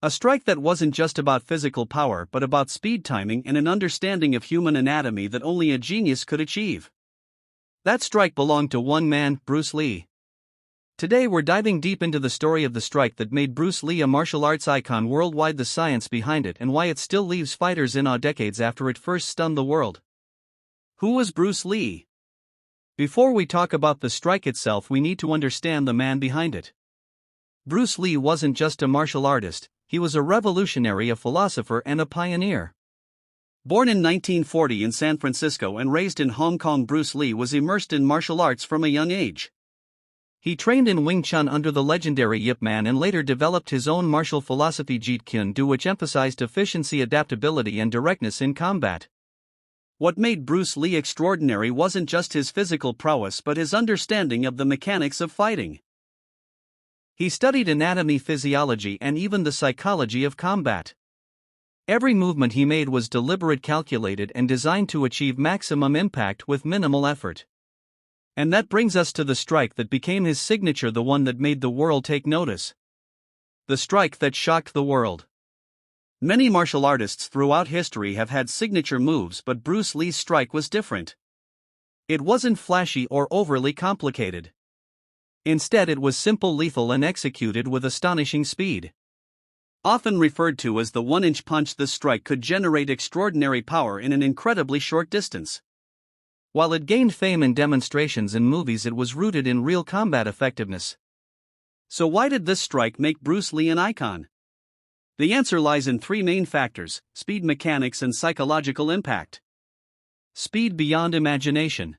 A strike that wasn't just about physical power but about speed, timing, and an understanding of human anatomy that only a genius could achieve. That strike belonged to one man, Bruce Lee. Today we're diving deep into the story of the strike that made Bruce Lee a martial arts icon worldwide, the science behind it, and why it still leaves fighters in awe decades after it first stunned the world. Who was Bruce Lee? Before we talk about the strike itself, we need to understand the man behind it. Bruce Lee wasn't just a martial artist, he was a revolutionary, a philosopher, and a pioneer. Born in 1940 in San Francisco and raised in Hong Kong, Bruce Lee was immersed in martial arts from a young age. He trained in Wing Chun under the legendary Yip Man and later developed his own martial philosophy, Jeet Kune Do, which emphasized efficiency, adaptability, and directness in combat. What made Bruce Lee extraordinary wasn't just his physical prowess but his understanding of the mechanics of fighting. He studied anatomy, physiology, and even the psychology of combat. Every movement he made was deliberate, calculated, and designed to achieve maximum impact with minimal effort. And that brings us to the strike that became his signature, the one that made the world take notice. The strike that shocked the world. Many martial artists throughout history have had signature moves, but Bruce Lee's strike was different. It wasn't flashy or overly complicated. Instead, it was simple, lethal, and executed with astonishing speed. Often referred to as the one-inch punch, this strike could generate extraordinary power in an incredibly short distance. While it gained fame in demonstrations and movies, it was rooted in real combat effectiveness. So why did this strike make Bruce Lee an icon? The answer lies in three main factors: speed, mechanics, and psychological impact. Speed beyond imagination.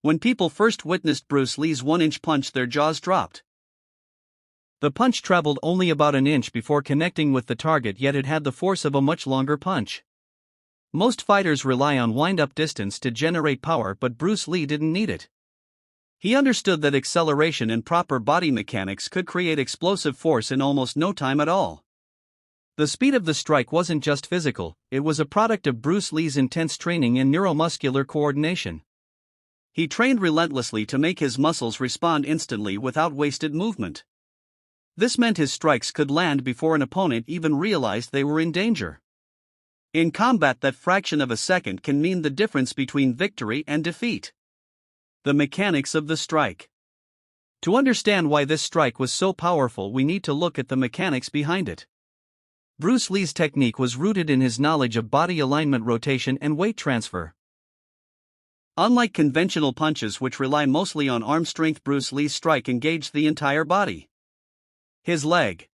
When people first witnessed Bruce Lee's one-inch punch, their jaws dropped. The punch traveled only about an inch before connecting with the target, yet it had the force of a much longer punch. Most fighters rely on wind-up distance to generate power, but Bruce Lee didn't need it. He understood that acceleration and proper body mechanics could create explosive force in almost no time at all. The speed of the strike wasn't just physical, it was a product of Bruce Lee's intense training and neuromuscular coordination. He trained relentlessly to make his muscles respond instantly without wasted movement. This meant his strikes could land before an opponent even realized they were in danger. In combat, that fraction of a second can mean the difference between victory and defeat. The mechanics of the strike. To understand why this strike was so powerful, we need to look at the mechanics behind it. Bruce Lee's technique was rooted in his knowledge of body alignment, rotation, and weight transfer. Unlike conventional punches, which rely mostly on arm strength, Bruce Lee's strike engaged the entire body. His leg,